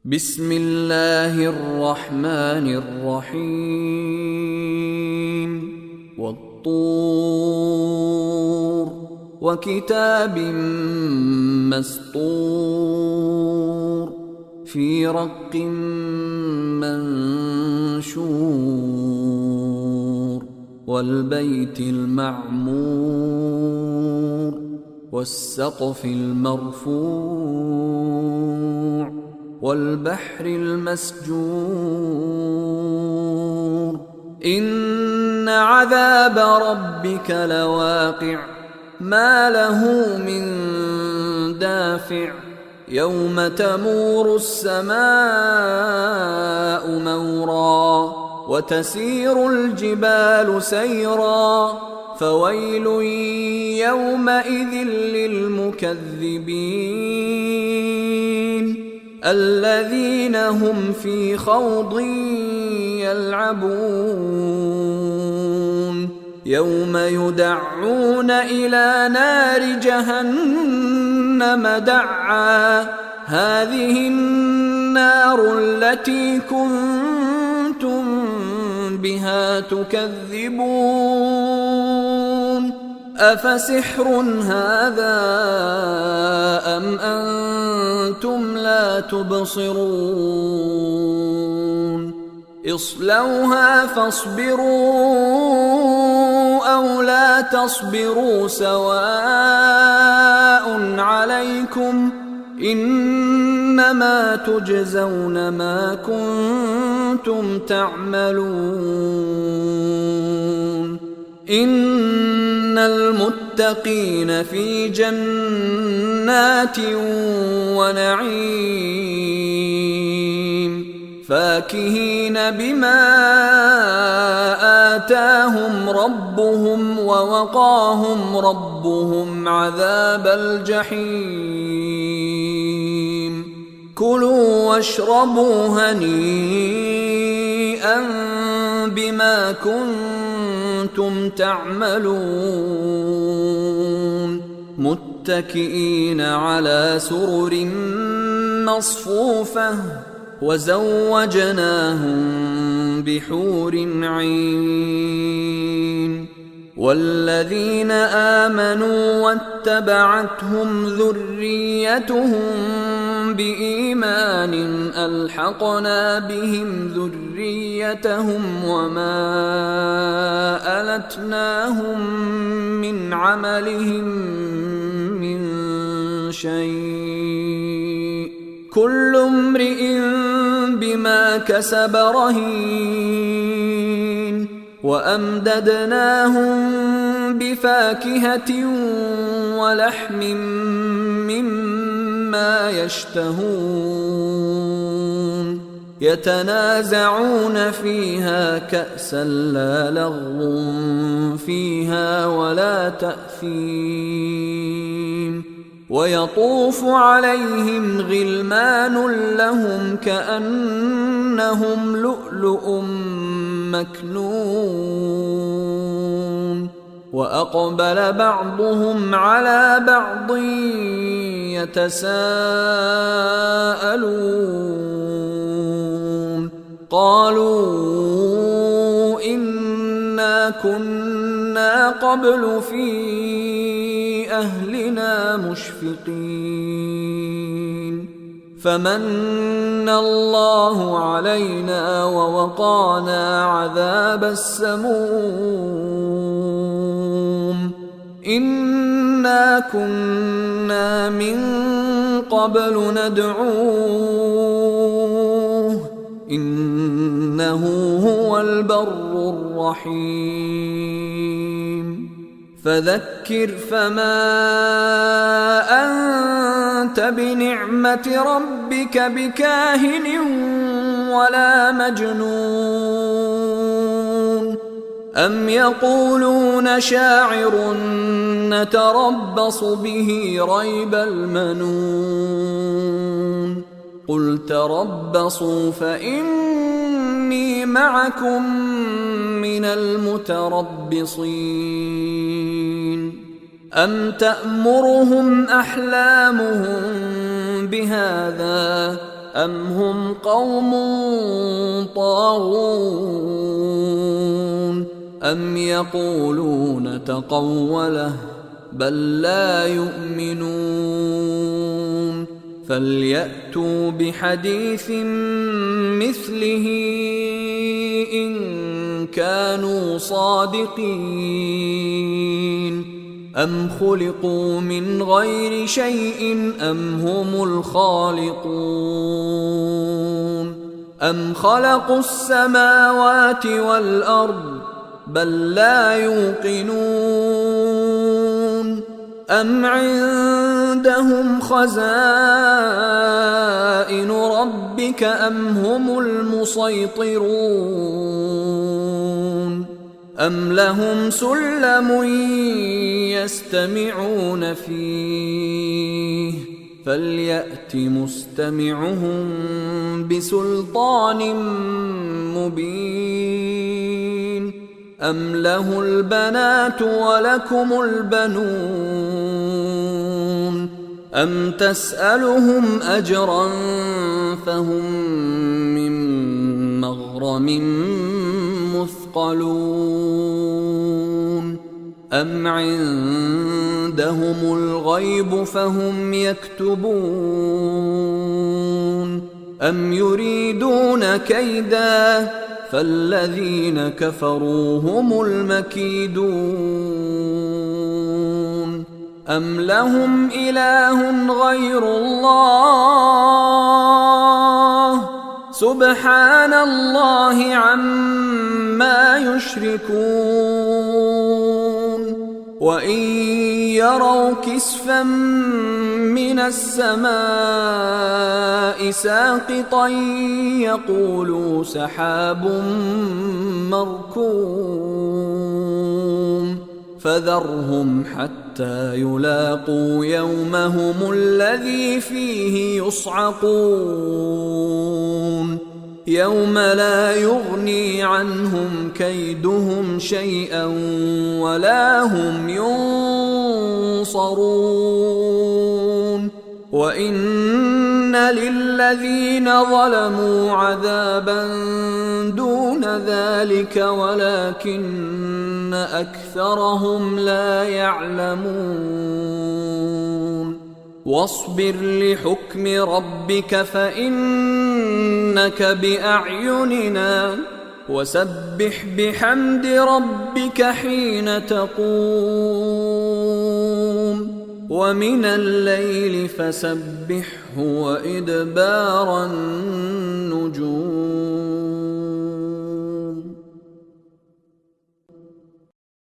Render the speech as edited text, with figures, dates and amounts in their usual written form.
بسم الله الرحمن الرحيم والطور وكتاب مسطور في رق منشور والبيت المعمور والسقف المرفوع والبحر المسجور إن عذاب ربك لواقع ما له من دافع يوم تمور السماء مورا وتسير الجبال سيرا فويل يومئذ للمكذبين الذين هم في خوض يلعبون يوم يدعون إلى نار جهنم دعا هذه النار التي كنتم بها تكذبون أفسحر هذا أم أنتم لا تبصرون اصلوها فاصبروا أو لا تصبروا سواء عليكم إنما تجزون ما كنتم تعملون إن المتقين في جنات ونعيم فاكهين بما آتاهم ربهم ووقاهم ربهم عذاب الجحيم كلوا واشربوا هنيئا بما كنتم تعملون متكئين على سرر مصفوفة وزوجناهم بحور عين والذين آمنوا واتبعتهم ذريتهم بإيمان ألحقنا بهم ذريتهم وما ألتناهم من عملهم من شيء كل امرئ بما كسب رهين وأمددناهم بفاكهة ولحم مما يشتهون يتنازعون فيها كأسا لا لغو فيها ولا تأثيم ويطوف عليهم غلمان لهم كأنهم لؤلؤ مكنون وأقبل بعضهم على بعض يتساءلون قالوا إنا كنا قبل في أهلنا مشفقين فمن الله علينا ووقانا عذاب السموم إنا كنا من قبل ندعوه إنه هو البر الرحيم فذكر فما أنت بنعمة ربك بكاهن ولا مجنون أم يقولون شاعر نتربص به ريب المنون قل تربصوا فإني معكم من المتربصين أم تأمرهم أحلامهم بهذا أم هم قوم طاغون أم يقولون تقوله بل لا يؤمنون فليأتوا بحديث مثله إن كانوا صادقين أم خلقوا من غير شيء أم هم الخالقون أم خلقوا السماوات والأرض بل لا يوقنون أم عندهم خزائن ربك أم هم المسيطرون أم لهم سلم يستمعون فيه فليأت مستمعهم بسلطان مبين أم له البنات ولكم البنون أم تسألهم أجرا فهم من مغرم مثقلون أم عندهم الغيب فهم يكتبون أم يريدون كيدا فالذين كفروا هم المكيدون أم لهم إله غير الله سبحان الله عما يشركون وإن يروا كسفا من السماء ساقطا يقولوا سحاب مركوم فذرهم حتى يلاقوا يومهم الذي فيه يصعقون يوم لا يغني عنهم كيدهم شيئا ولا هم ينصرون وإن للذين ظلموا عذابا دون ذلك ولكن أكثرهم لا يعلمون واصبر لحكم ربك فإنك بأعيننا وسبح بحمد ربك حين تقوم ومن الليل فسبحه وإدبار النجوم